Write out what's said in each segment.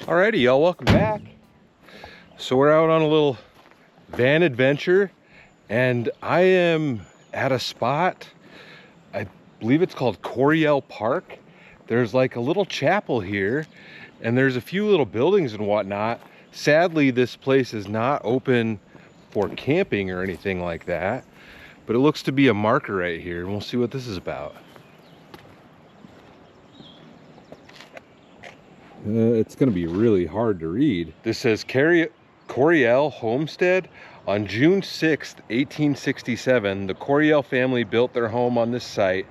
Alrighty, y'all, welcome back. So we're out on a little van adventure, and I am at a spot, I believe it's called Coryell Park. There's like a little chapel here, and there's a few little buildings and whatnot. Sadly, this place is not open for camping or anything like that, but it looks to be a marker right here, and we'll see what this is about. It's going to be really hard to read. This says Coryell Homestead. On June 6th, 1867, the Coryell family built their home on this site,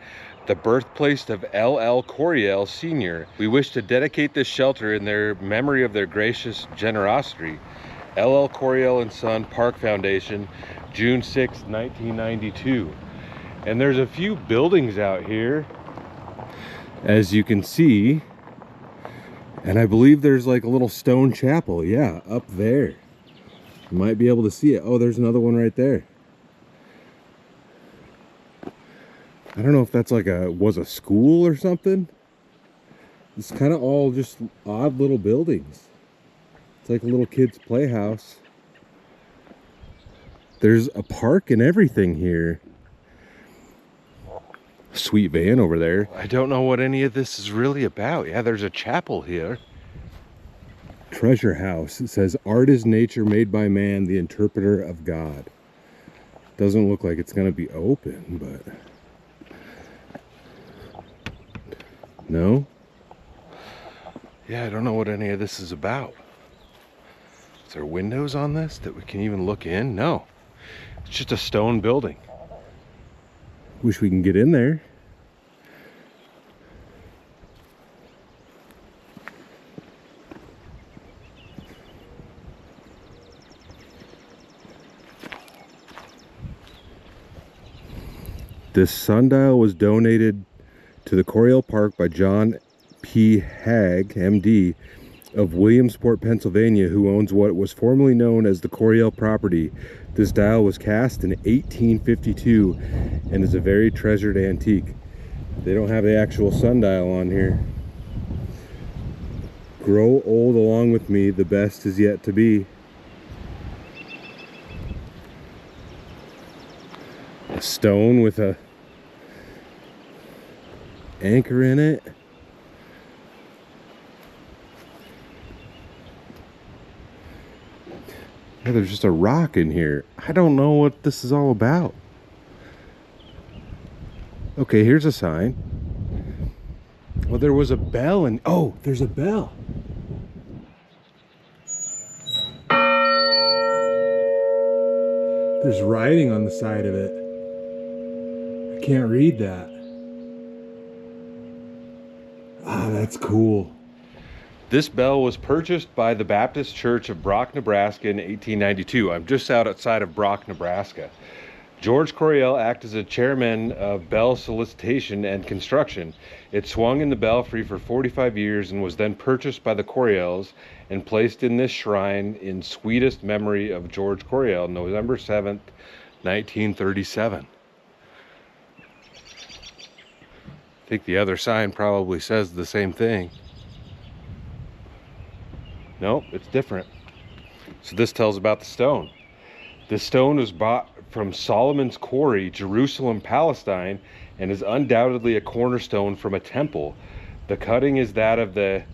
the birthplace of L.L. Coryell Sr. We wish to dedicate this shelter in their memory of their gracious generosity. L.L. Coryell and Son Park Foundation, June 6, 1992. And there's a few buildings out here, as you can see. And I believe there's like a little stone chapel, yeah, up there. You might be able to see it. Oh, there's another one right there. I don't know if that's like was a school or something. It's kind of all just odd little buildings. It's like a little kid's playhouse. There's a park and everything here. Sweet van over there. I don't know what any of this is really about. Yeah, there's a chapel here. Treasure house. It says, art is nature made by man, the interpreter of God. Doesn't look like it's going to be open, but... No? Yeah, I don't know what any of this is about. Is there windows on this that we can even look in? No. It's just a stone building. Wish we can get in there. This sundial was donated to the Coryell Park by John P. Hagg, MD, of Williamsport, Pennsylvania, who owns what was formerly known as the Coryell property. This dial was cast in 1852 and is a very treasured antique. They don't have the actual sundial on here. Grow old along with me, the best is yet to be. A stone with a anchor in it. Yeah, there's just a rock in here. I don't know what this is all about. Okay, here's a sign. Well, there was a bell and... Oh, there's a bell. There's writing on the side of it. I can't read that. Ah, that's cool. This bell was purchased by the Baptist Church of Brock, Nebraska in 1892. I'm just outside of Brock, Nebraska. George Coryell acted as a chairman of bell solicitation and construction. It swung in the belfry for 45 years and was then purchased by the Coryells and placed in this shrine in sweetest memory of George Coryell, November 7th, 1937. I think the other sign probably says the same thing. Nope, it's different. So this tells about the stone. This stone was bought from Solomon's Quarry, Jerusalem, Palestine, and is undoubtedly a cornerstone from a temple. The cutting is that of the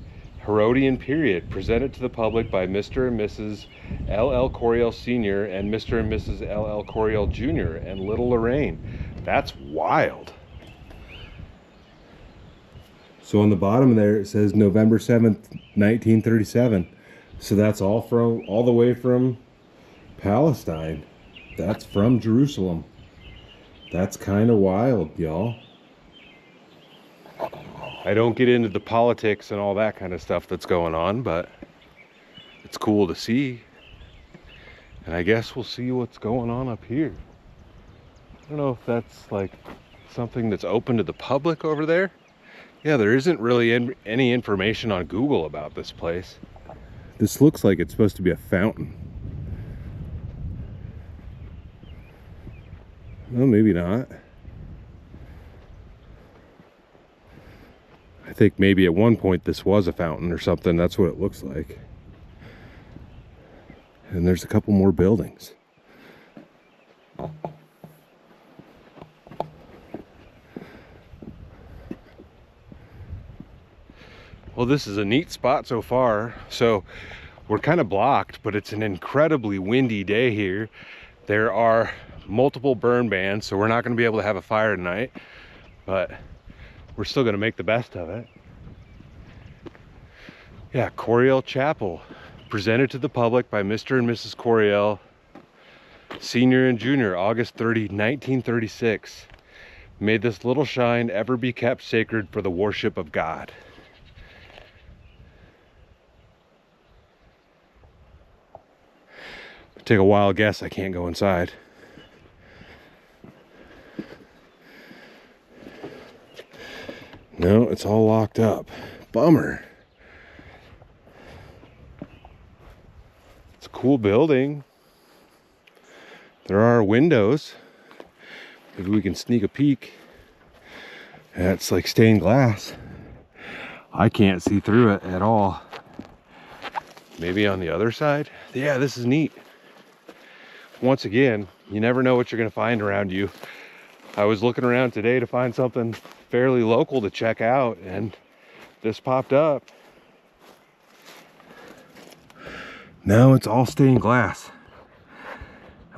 Herodian period, presented to the public by Mr. and Mrs. L.L. Coryell Sr. and Mr. and Mrs. L.L. Coryell Jr. and little Lorraine. That's wild. So on the bottom there it says November 7th, 1937. So that's all the way from Palestine. That's from Jerusalem. That's kind of wild, y'all. I don't get into the politics and all that kind of stuff that's going on, but it's cool to see. And I guess we'll see what's going on up here. I don't know if that's like something that's open to the public over there. Yeah, there isn't really any information on Google about this place. This looks like it's supposed to be a fountain. Well, maybe not. I think maybe at one point this was a fountain or something. That's what it looks like. And there's a couple more buildings. Well, this is a neat spot so far. So we're kind of blocked, but it's an incredibly windy day here. There are multiple burn bans, so we're not going to be able to have a fire tonight, but we're still going to make the best of it. Yeah, Coryell Chapel, presented to the public by Mr. and Mrs. Coryell, Senior and Junior, August 30, 1936. May this little shrine ever be kept sacred for the worship of God. Take a wild guess, I can't go inside. No, it's all locked up. Bummer. It's a cool building. There are windows. Maybe we can sneak a peek. Yeah, it's like stained glass. I can't see through it at all. Maybe on the other side? Yeah, this is neat. Once again, you never know what you're going to find around you. I was looking around today to find something fairly local to check out, and this popped up. Now it's all stained glass.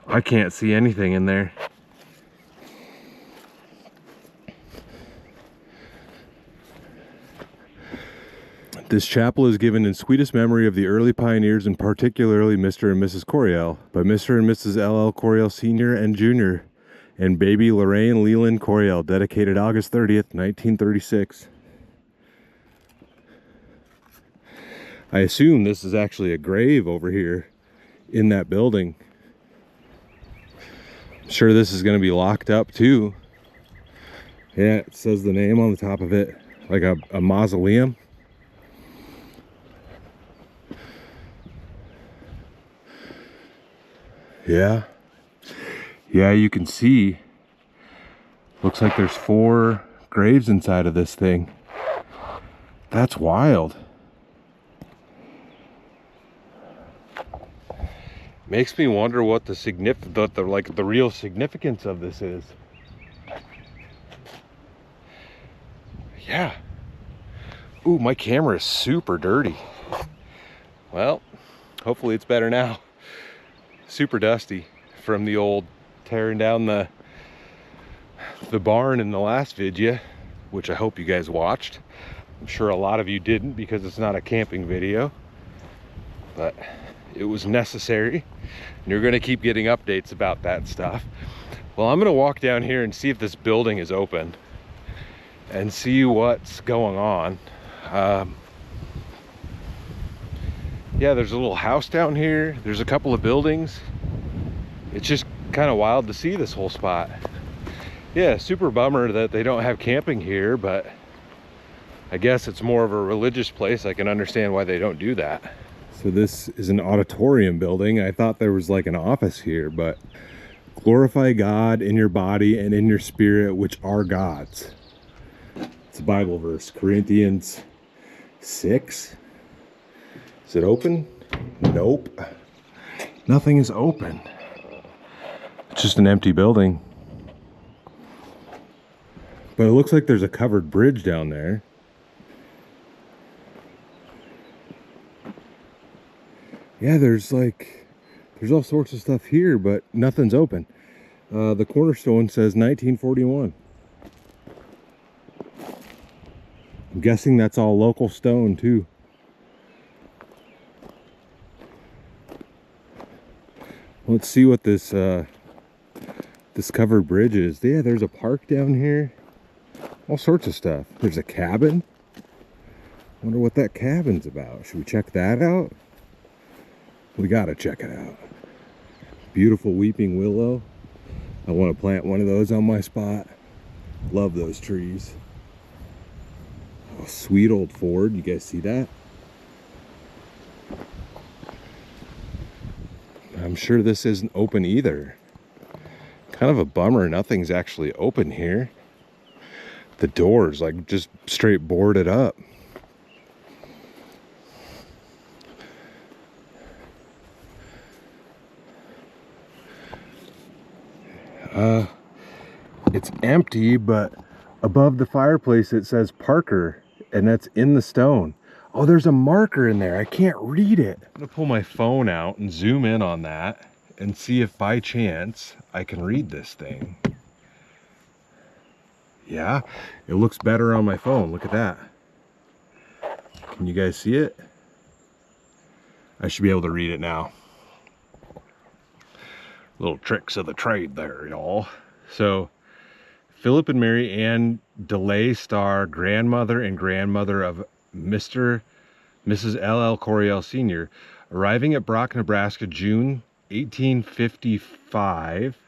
I can't see anything in there. This chapel is given in sweetest memory of the early pioneers, and particularly Mr. and Mrs. Coryell, by Mr. and Mrs. L.L. Coryell Sr. and Jr. and baby Lorraine Leland Coryell, dedicated August 30th, 1936. I assume this is actually a grave over here in that building. I'm sure this is going to be locked up too. Yeah, it says the name on the top of it, like a mausoleum. Yeah, you can see, looks like there's 4 graves inside of this thing. That's wild. Makes me wonder what the real significance of this is. Yeah. Ooh, my camera is super dirty. Well, hopefully it's better now. Super dusty from the old tearing down the barn in the last video, which I hope you guys watched. I'm sure a lot of you didn't because it's not a camping video, but it was necessary, and you're going to keep getting updates about that stuff. Well, I'm going to walk down here and see if this building is open and see what's going on. Yeah, there's a little house down here. There's a couple of buildings. It's just kind of wild to see this whole spot. Yeah, super bummer that they don't have camping here, but I guess it's more of a religious place. I can understand why they don't do that. So this is an auditorium building. I thought there was like an office here, but glorify God in your body and in your spirit, which are God's. It's a Bible verse, Corinthians 6. Is it open? Nope. Nothing is open. It's just an empty building. But it looks like there's a covered bridge down there. Yeah, there's all sorts of stuff here, but nothing's open. The Cornerstone says 1941. I'm guessing that's all local stone too. Let's see what this covered bridge is. Yeah, there's a park down here. All sorts of stuff. There's a cabin. Wonder what that cabin's about. Should we check that out? We gotta check it out. Beautiful weeping willow. I want to plant one of those on my spot. Love those trees. Oh, sweet old Ford. You guys see that? I'm sure this isn't open either. Kind of a bummer. Nothing's actually open here. The door's like just straight boarded up. It's empty, but above the fireplace it says Parker, and that's in the stone. Oh, there's a marker in there. I can't read it. I'm gonna pull my phone out and zoom in on that and see if by chance I can read this thing. Yeah, it looks better on my phone. Look at that. Can you guys see it? I should be able to read it now. Little tricks of the trade there, y'all. So, Philip and Mary Ann DeLay Starr, grandmother and grandmother of Mr. Mrs. L.L. Coryell Sr., arriving at Brock, Nebraska, June 1855.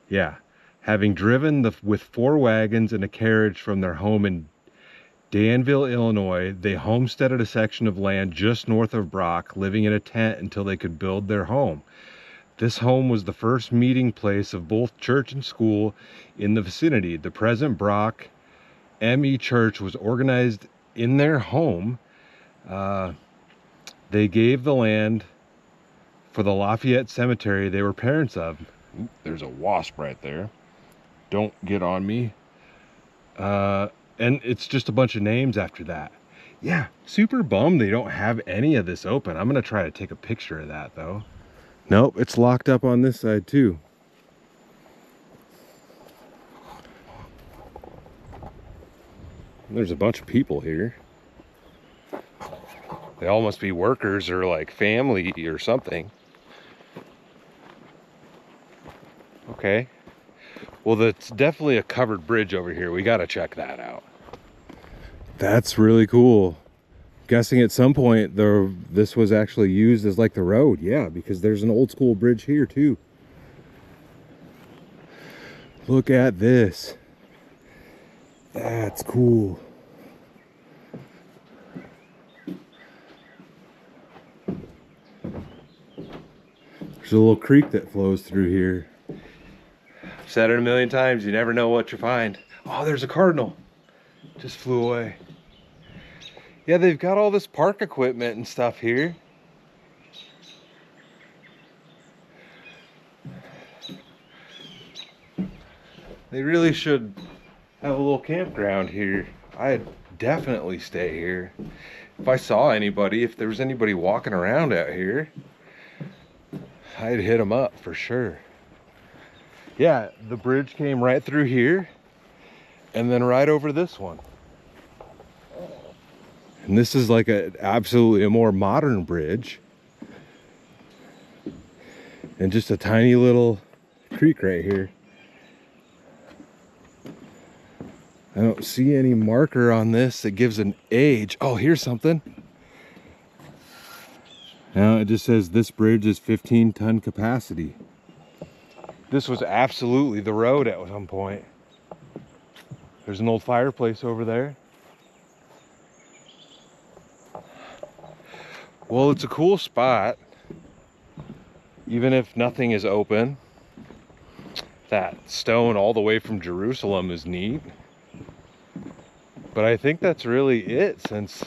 Yeah, having driven with 4 wagons and a carriage from their home in Danville, Illinois, they homesteaded a section of land just north of Brock, living in a tent until they could build their home. This home was the first meeting place of both church and school in the vicinity. The present Brock M.E. Church was organized in their home. They gave the land for the Lafayette Cemetery they were parents of. Ooh, there's a wasp right there. Don't get on me. And it's just a bunch of names after that. Yeah, super bummed they don't have any of this open. I'm gonna try to take a picture of that though. Nope, it's locked up on this side too. There's a bunch of people here. They all must be workers or like family or something. Okay. Well, that's definitely a covered bridge over here. We gotta check that out. That's really cool. Guessing at some point this was actually used as like the road. Yeah, because there's an old school bridge here too. Look at this. That's cool. There's a little creek that flows through here. I've said it a million times, you never know what you find. Oh, there's a cardinal. Just flew away. Yeah, they've got all this park equipment and stuff here. They really should have a little campground here. I'd definitely stay here. If I saw anybody, if there was anybody walking around out here, I'd hit them up for sure. Yeah, the bridge came right through here and then right over this one. And this is like absolutely a more modern bridge. And just a tiny little creek right here. I don't see any marker on this that gives an age. Oh, here's something. Now it just says this bridge is 15-ton capacity. This was absolutely the road at some point. There's an old fireplace over there. Well, it's a cool spot, even if nothing is open. That stone all the way from Jerusalem is neat. But I think that's really it, since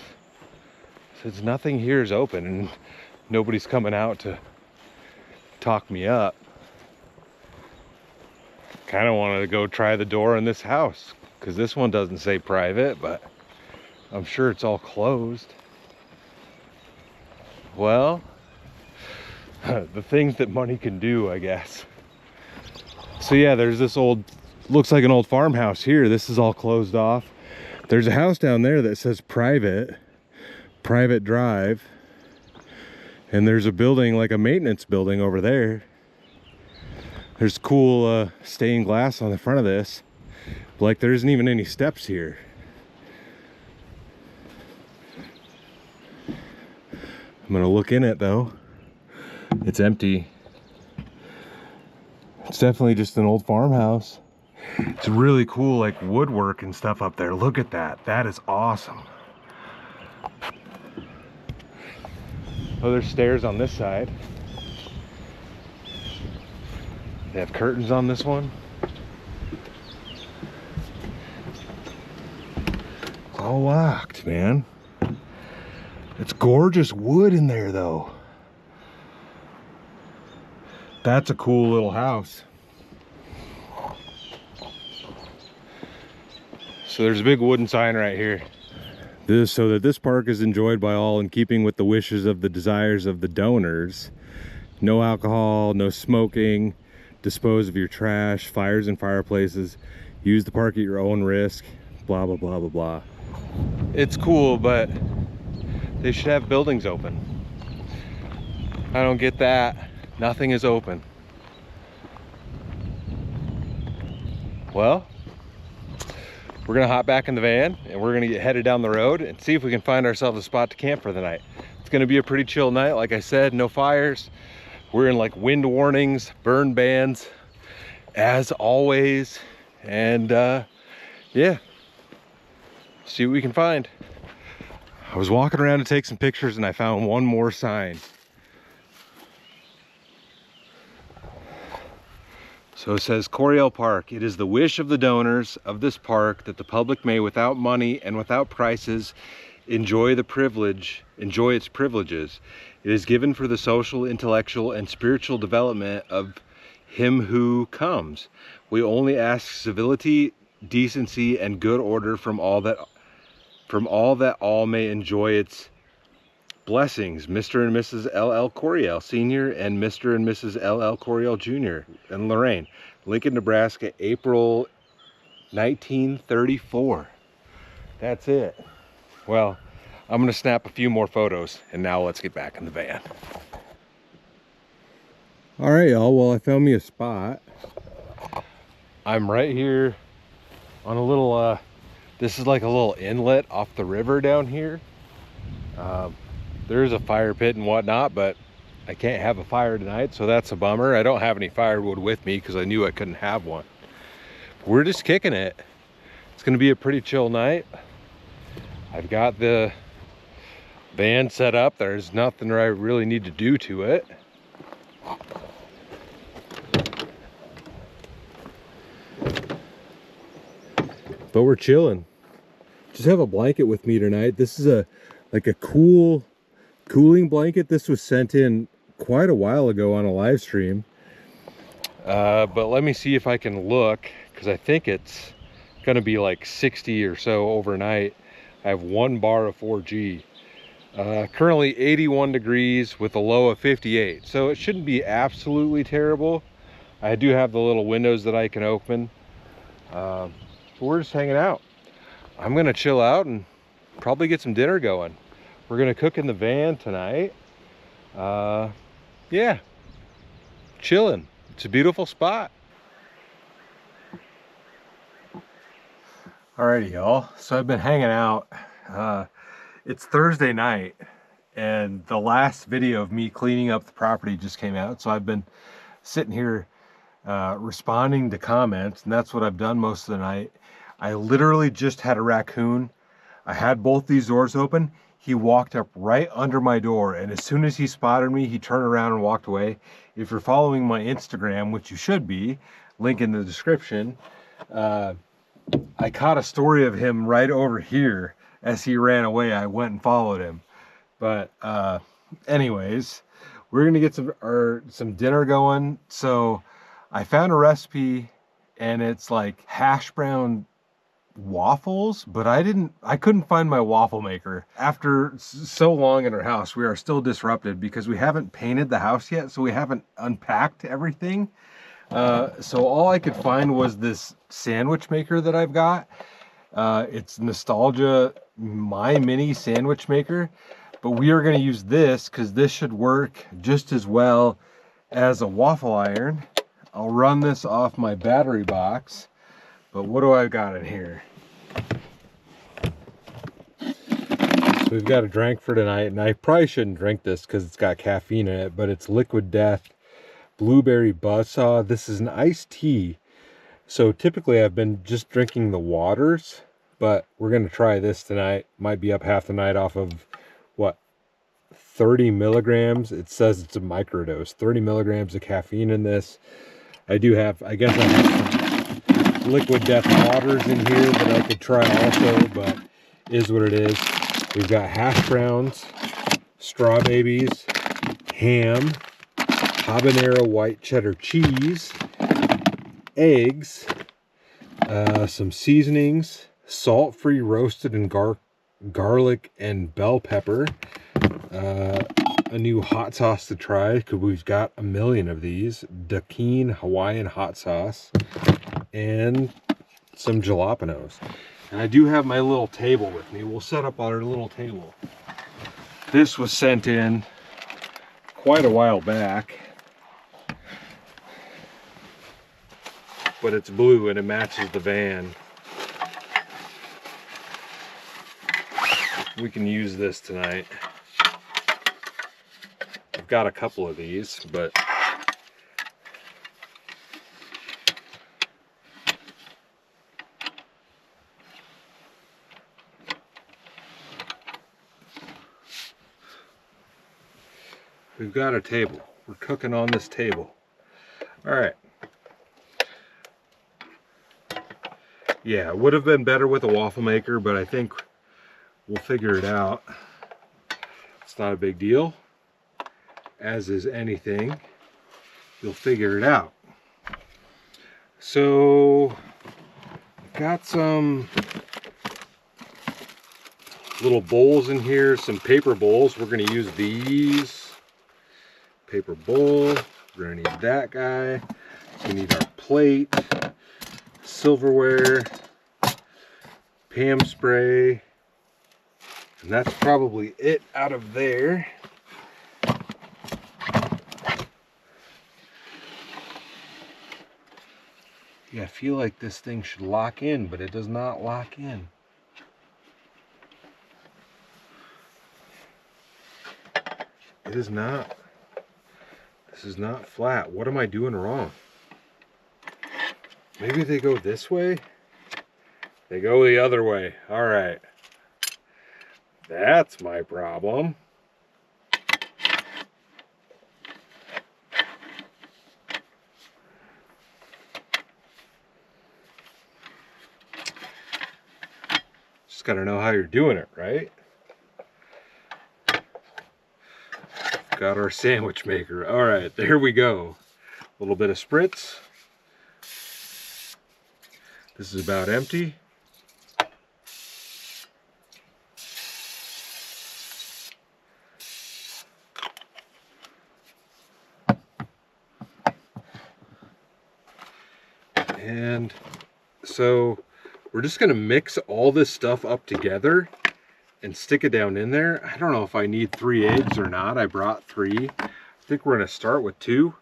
nothing here is open and nobody's coming out to talk me up. Kind of wanted to go try the door in this house, because this one doesn't say private, but I'm sure it's all closed. Well, the things that money can do, I guess. So yeah, there's this old, looks like an old farmhouse here. This is all closed off. There's a house down there that says private drive. And there's a building, like a maintenance building over there. There's cool stained glass on the front of this. Like there isn't even any steps here. I'm gonna look in it though. It's empty. It's definitely just an old farmhouse. It's really cool, like woodwork and stuff up there. Look at that. That is awesome. Oh, there's stairs on this side. They have curtains on this one. It's all locked, man. It's gorgeous wood in there though. That's a cool little house. So there's a big wooden sign right here. This so that this park is enjoyed by all in keeping with the wishes of the desires of the donors. No alcohol, no smoking, dispose of your trash, fires and fireplaces, use the park at your own risk, blah, blah, blah, blah, blah. It's cool, but they should have buildings open. I don't get that. Nothing is open. Well, we're gonna hop back in the van and we're gonna get headed down the road and see if we can find ourselves a spot to camp for the night. It's gonna be a pretty chill night. Like I said, no fires. We're in like wind warnings, burn bans, as always. And yeah, see what we can find. I was walking around to take some pictures and I found one more sign. So it says, Coryell Park. It is the wish of the donors of this park that the public may, without money and without prices, enjoy its privileges. It is given for the social, intellectual, and spiritual development of him who comes. We only ask civility, decency, and good order from all that all may enjoy its blessings. Mr. and Mrs. L.L. Coryell Sr. and Mr. and Mrs. L.L. Coryell Jr. and Lorraine. Lincoln, Nebraska, April 1934. That's it. Well, I'm gonna snap a few more photos and now let's get back in the van. All right, y'all, well, I found me a spot. I'm right here on a little, this is like a little inlet off the river down here. There's a fire pit and whatnot, but I can't have a fire tonight, so that's a bummer. I don't have any firewood with me because I knew I couldn't have one. We're just kicking it. It's gonna be a pretty chill night. I've got the van set up. There's nothing I really need to do to it. But we're chilling. Just have a blanket with me tonight. This is like a cool cooling blanket. This was sent in quite a while ago on a live stream. But let me see if I can look, because I think it's gonna be like 60 or so overnight. I have 1 bar of 4G. Currently 81 degrees with a low of 58. So it shouldn't be absolutely terrible. I do have the little windows that I can open. So we're just hanging out. I'm gonna chill out and probably get some dinner going. We're gonna cook in the van tonight. Yeah, chilling. It's a beautiful spot. Alrighty, y'all. So I've been hanging out. It's Thursday night, and the last video of me cleaning up the property just came out. So I've been sitting here responding to comments, and that's what I've done most of the night. I literally just had a raccoon. I had both these doors open. He walked up right under my door, and as soon as he spotted me, he turned around and walked away. If you're following my Instagram, which you should be, link in the description, I caught a story of him right over here. As he ran away, I went and followed him. But anyways, we're gonna get some dinner going. So I found a recipe, and it's like hash brown waffles, but I couldn't find my waffle maker. After so long in our house, we are still disrupted because we haven't painted the house yet, so we haven't unpacked everything. So all I could find was this sandwich maker that I've got. It's Nostalgia My Mini Sandwich Maker, but we are going to use this because this should work just as well as a waffle iron. I'll run this off my battery box. But what do I got in here? So we've got a drink for tonight, and I probably shouldn't drink this because it's got caffeine in it, but it's Liquid Death Blueberry Buzzsaw. This is an iced tea. So typically I've been just drinking the waters, but we're going to try this tonight. Might be up half the night off of, what, 30 milligrams. It says it's a microdose. 30 milligrams of caffeine in this. I do have, I guess I have some Liquid Death waters in here that I could try also, but is what it is. We've got hash browns, straw babies, ham, habanero white cheddar cheese, eggs, some seasonings, salt-free roasted and garlic and bell pepper, a new hot sauce to try because we've got a million of these, Dakine Hawaiian hot sauce, and some jalapenos. And I do have my little table with me. We'll set up our little table. This was sent in quite a while back, but it's blue and it matches the van. We can use this tonight. I've got a couple of these, but we've got a table. We're cooking on this table. All right. Yeah, it would have been better with a waffle maker, but I think we'll figure it out. It's not a big deal. As is anything, you'll figure it out. So, I've got some little bowls in here, some paper bowls. We're going to use these. Paper bowl. We're going to need that guy. We need our plate, silverware, Pam spray, and that's probably it out of there. Yeah, I feel like this thing should lock in, but it does not lock in. It is not. This is not flat. What am I doing wrong? Maybe they go this way? They go the other way. All right. That's my problem. Just gotta know how you're doing it, right? Got our sandwich maker. All right, there we go. A little bit of spritz. This is about empty. And so we're just gonna mix all this stuff up together and stick it down in there. I don't know if I need 3 eggs or not. I brought 3. I think we're gonna start with 2.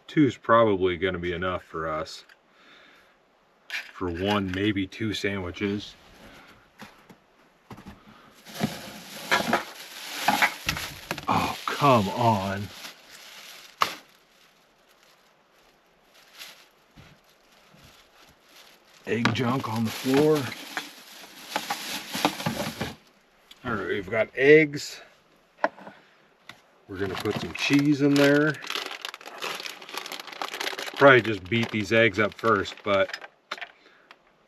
Two is probably gonna be enough for us. For 1, maybe 2 sandwiches. Oh, come on. Egg junk on the floor. All right, we've got eggs. We're gonna put some cheese in there. Probably just beat these eggs up first, but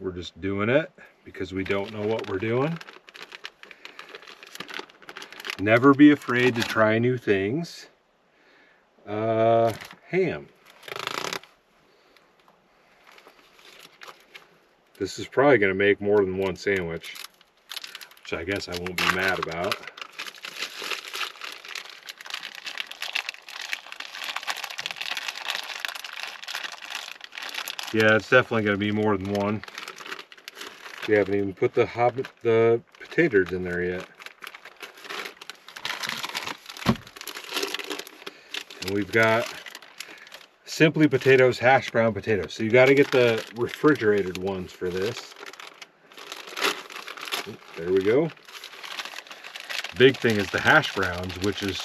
we're just doing it because we don't know what we're doing. Never be afraid to try new things. Ham. This is probably going to make more than 1 sandwich, which I guess I won't be mad about. Yeah, it's definitely going to be more than 1. We haven't even put the potatoes in there yet. And we've got Simply Potatoes hash brown potatoes. So you got to get the refrigerated ones for this. There we go. Big thing is the hash browns, which is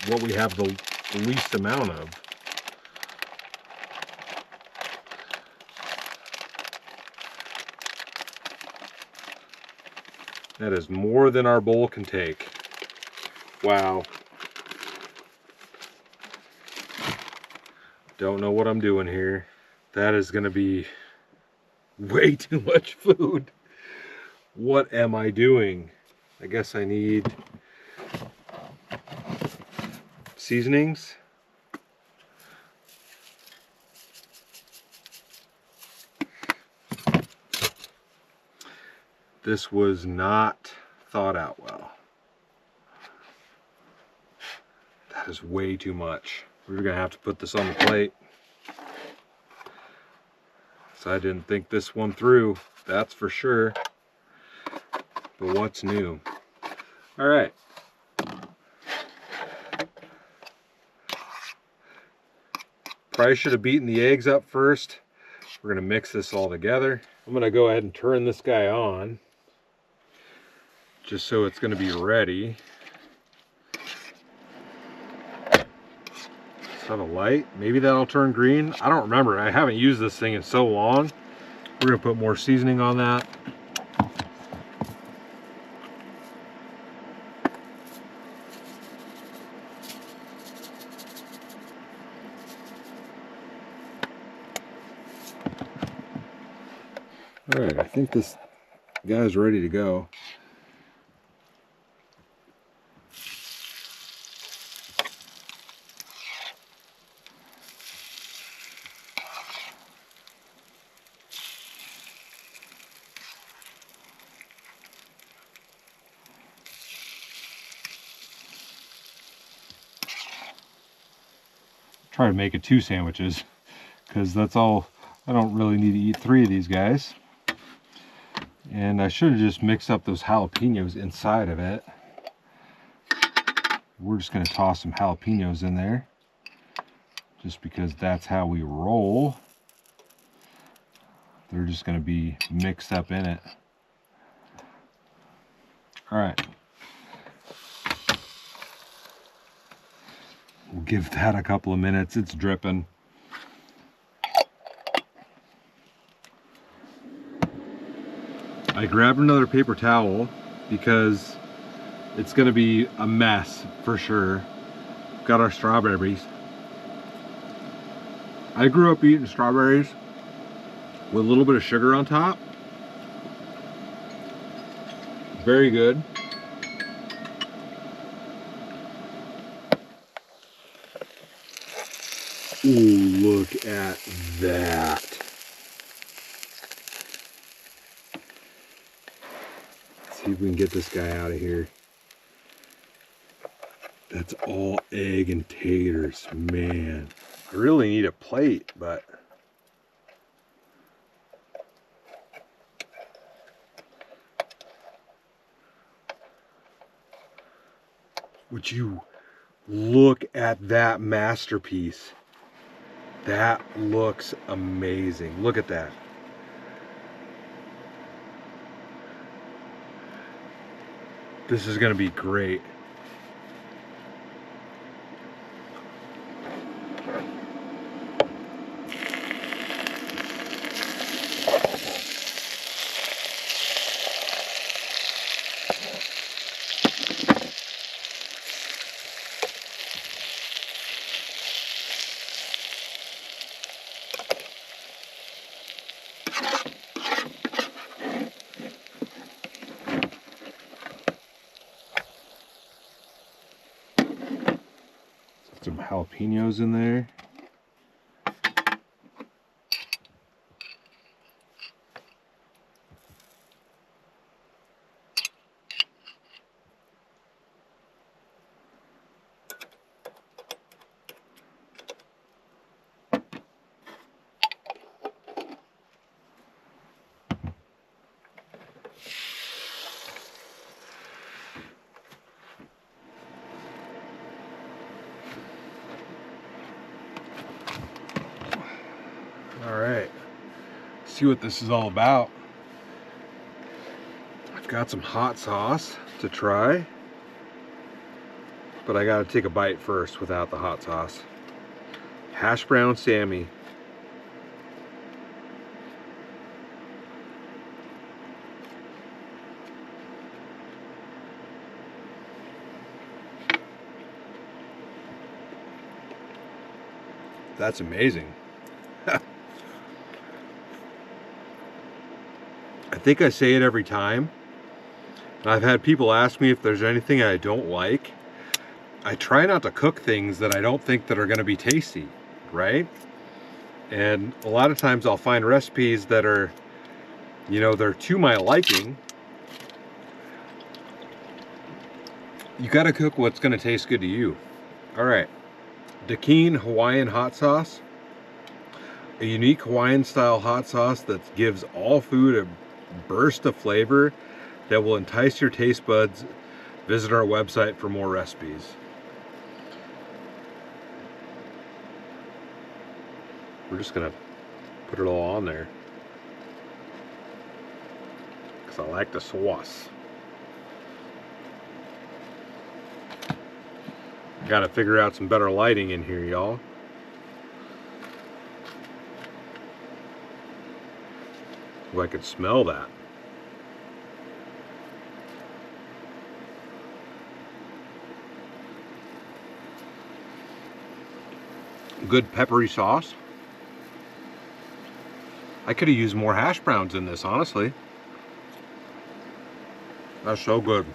what we have the least amount of. That is more than our bowl can take. Wow. Don't know what I'm doing here. That is going to be way too much food. What am I doing? I guess I need seasonings. This was not thought out well. That is way too much. We're gonna have to put this on the plate. So I didn't think this one through, that's for sure. But what's new? All right. Probably should have beaten the eggs up first. We're gonna mix this all together. I'm gonna go ahead and turn this guy on, just so it's gonna be ready. Is that a light? Maybe that'll turn green. I don't remember. I haven't used this thing in so long. We're gonna put more seasoning on that. All right, I think this guy's ready to go. Try to make it 2 sandwiches, because that's all. I don't really need to eat 3 of these guys. And I should have just mixed up those jalapenos inside of it. We're just going to toss some jalapenos in there, just because that's how we roll. They're just going to be mixed up in it. All right. We'll give that a couple of minutes. It's dripping. I grabbed another paper towel because it's going to be a mess for sure. Got our strawberries. I grew up eating strawberries with a little bit of sugar on top. Very good. Ooh, look at that. Let's see if we can get this guy out of here. That's all egg and taters, man. I really need a plate, but would you look at that masterpiece? That looks amazing. Look at that. This is going to be great. Some jalapenos in there. see what this is all about. I've got some hot sauce to try, but I gotta take a bite first without the hot sauce. Hash brown Sammy. That's amazing. I think I say it every time. I've had people ask me if there's anything I don't like. I try not to cook things that I don't think that are going to be tasty, right? And a lot of times I'll find recipes that are, you know, they're to my liking. You got to cook what's going to taste good to you. All right. Dakeen Hawaiian hot sauce. A unique Hawaiian style hot sauce that gives all food a burst of flavor that will entice your taste buds. Visit our website for more recipes. We're just gonna put it all on there because I like the sauce. Got to figure out some better lighting in here, y'all. Oh, I could smell that. Good peppery sauce. I could have used more hash browns in this, honestly. That's so good.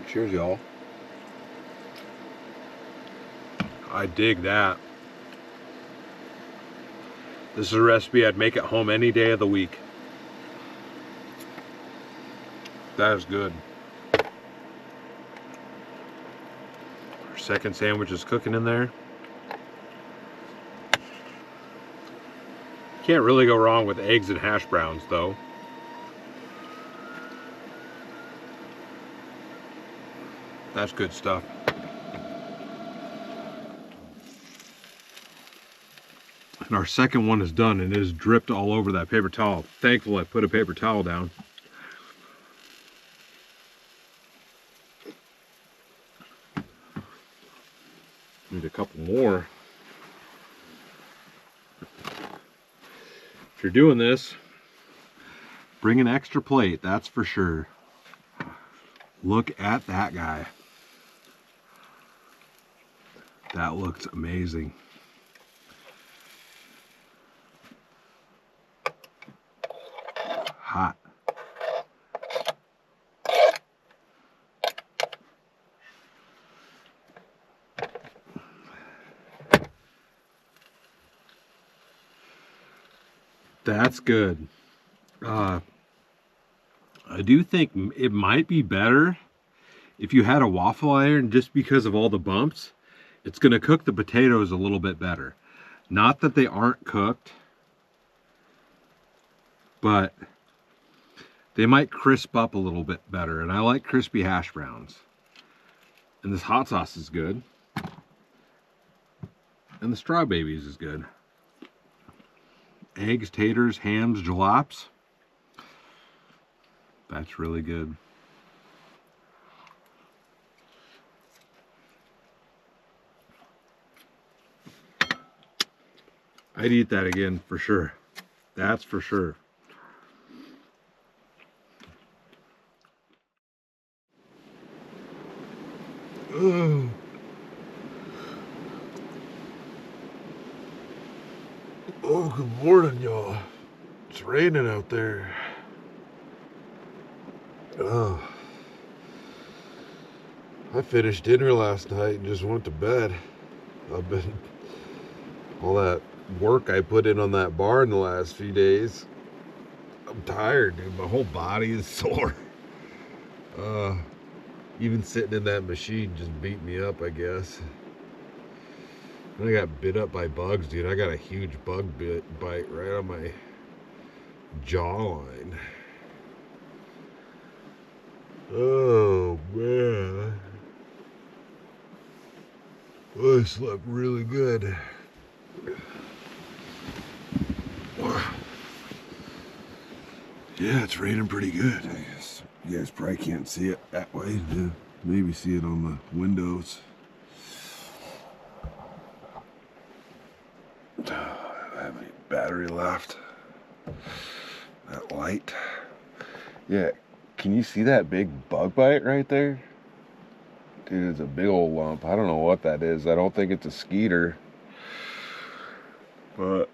Cheers, y'all. I dig that. This is a recipe I'd make at home any day of the week. That is good. Our second sandwich is cooking in there. Can't really go wrong with eggs and hash browns, though. That's good stuff. And our second one is done, and it is dripped all over that paper towel. Thankful I put a paper towel down. Need a couple more. If you're doing this, bring an extra plate, that's for sure. Look at that guy. That looks amazing. Hot. That's good. I do think it might be better if you had a waffle iron, just because of all the bumps. It's going to cook the potatoes a little bit better. Not that they aren't cooked, but they might crisp up a little bit better. And I like crispy hash browns. And this hot sauce is good. And the straw babies is good. Eggs, taters, hams, jalaps. That's really good. I'd eat that again for sure. That's for sure. Oh. Oh, good morning, y'all. It's raining out there. Oh. I finished dinner last night and just went to bed. I've been all that work I put in on that barn the last few days. I'm tired, dude. My whole body is sore. Even sitting in that machine just beat me up, I guess. And I got bit up by bugs, dude. I got a huge bug bite right on my jawline. Oh, man. I slept really good. Yeah, it's raining pretty good. I guess you guys probably can't see it that way. Yeah, maybe see it on the windows. I don't have any battery left. That light. Yeah, can you see that big bug bite right there? Dude, it's a big old lump. I don't know what that is. I don't think it's a skeeter. But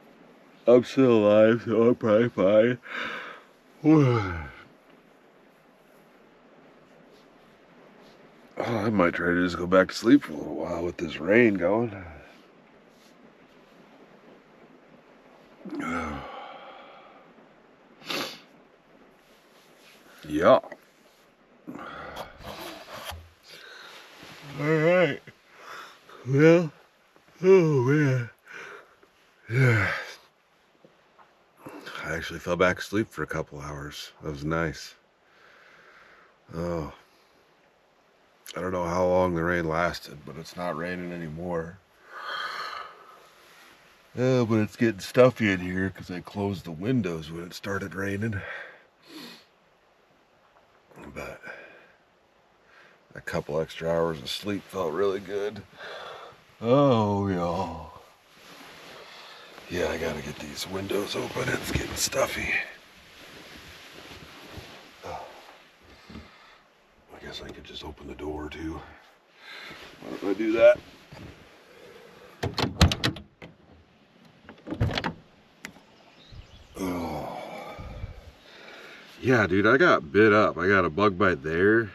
I'm still alive, so I'm probably fine. Oh, I might try to just go back to sleep for a little while with this rain going. Yeah. Alright. Well, oh man. Yeah. I actually fell back asleep for a couple hours. That was nice. Oh. I don't know how long the rain lasted, but it's not raining anymore. Oh, but it's getting stuffy in here because I closed the windows when it started raining. But a couple extra hours of sleep felt really good. Oh, y'all. Yeah, I gotta get these windows open. It's getting stuffy. Oh. I guess I could just open the door too. Why don't I do that? Oh. Yeah, dude, I got bit up. I got a bug bite there.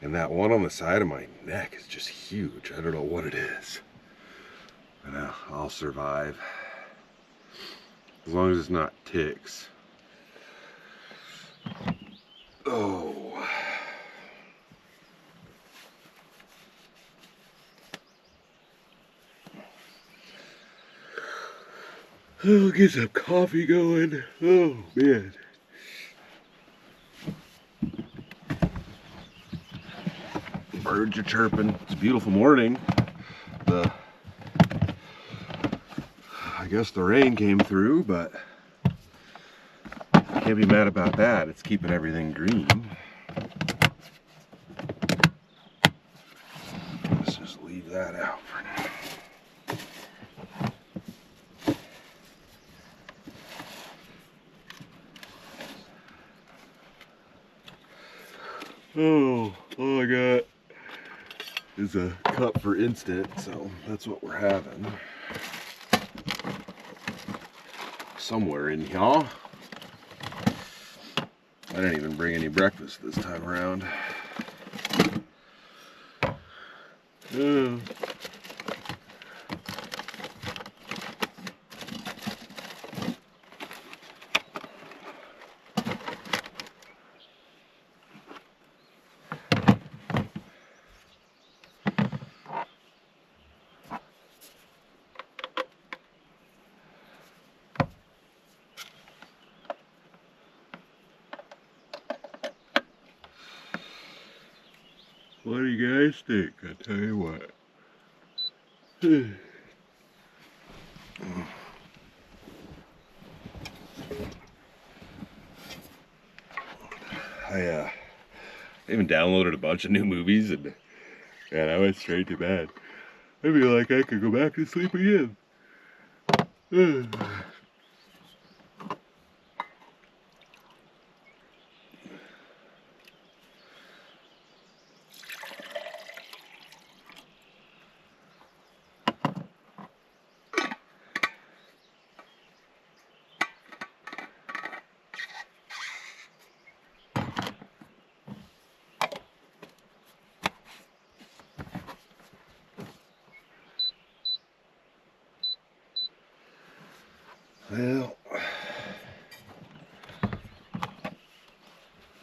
And that one on the side of my neck is just huge. I don't know what it is. But I'll survive. As long as it's not ticks. Oh. I'll get some coffee going. Oh, man. Birds are chirping. It's a beautiful morning. I guess the rain came through, but can't be mad about that. It's keeping everything green. Let's just leave that out for now. Oh, all I got is a cup for instant, so that's what we're having. Somewhere in here. I didn't even bring any breakfast this time around. What do you guys think? I tell you what. I even downloaded a bunch of new movies and I went straight to bed. I feel like I could go back to sleep again. Well,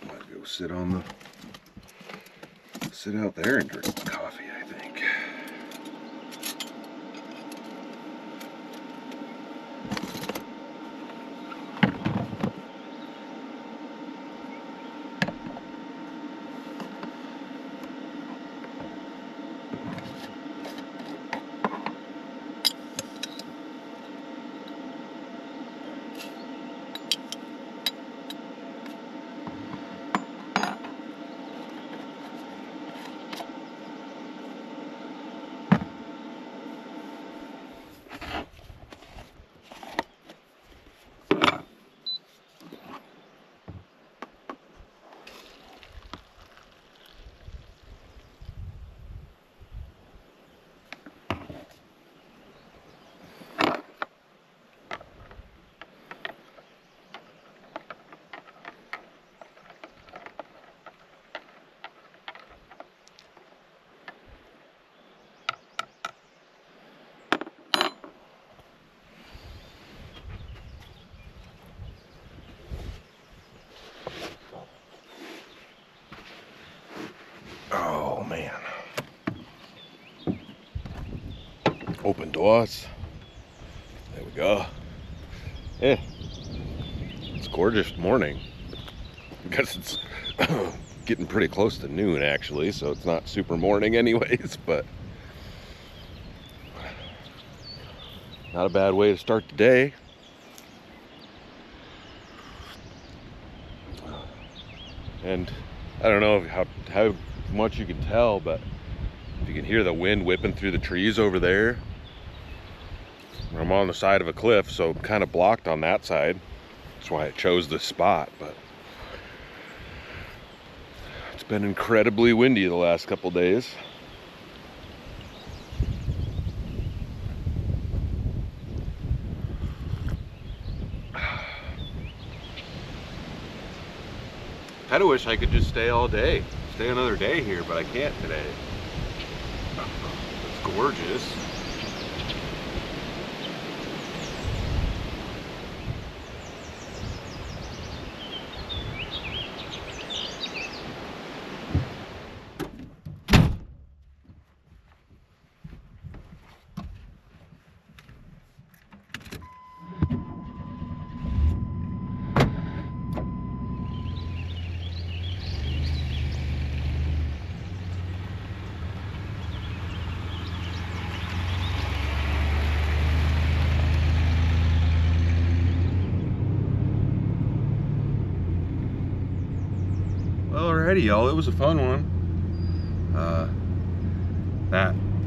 I'll go sit out there and drink some coffee, I think. Open doors. There we go. Yeah, it's a gorgeous morning. I guess it's getting pretty close to noon actually, so it's not super morning anyways, but not a bad way to start the day. And I don't know how much you can tell, but if you can hear the wind whipping through the trees over there. I'm on the side of a cliff, so I'm kind of blocked on that side. That's why I chose this spot, but it's been incredibly windy the last couple days. Kind of wish I could just stay all day, stay another day here, but I can't today. It's gorgeous. Alrighty, y'all, it was a fun one.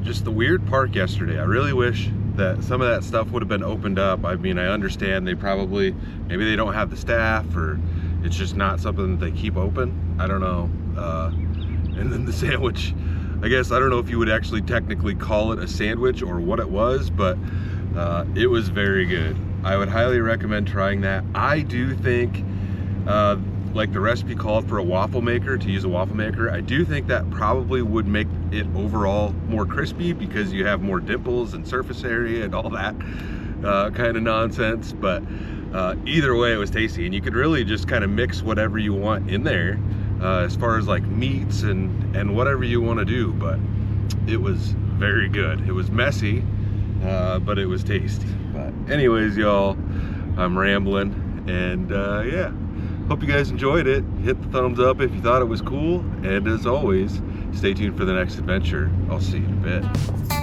Just the weird park yesterday. I really wish that some of that stuff would have been opened up. I mean, I understand maybe they don't have the staff, or it's just not something that they keep open. I don't know. And then the sandwich, I guess, I don't know if you would actually technically call it a sandwich or what it was, but it was very good. I would highly recommend trying that. I do think, like the recipe called for a waffle maker, to use a waffle maker, I do think that probably would make it overall more crispy because you have more dimples and surface area and all that kind of nonsense. But either way, it was tasty, and you could really just kind of mix whatever you want in there as far as like meats and whatever you want to do. But it was very good. It was messy, but it was tasty. But anyways, y'all, I'm rambling, and yeah. Hope you guys enjoyed it. Hit the thumbs up if you thought it was cool, and as always, stay tuned for the next adventure. I'll see you in a bit.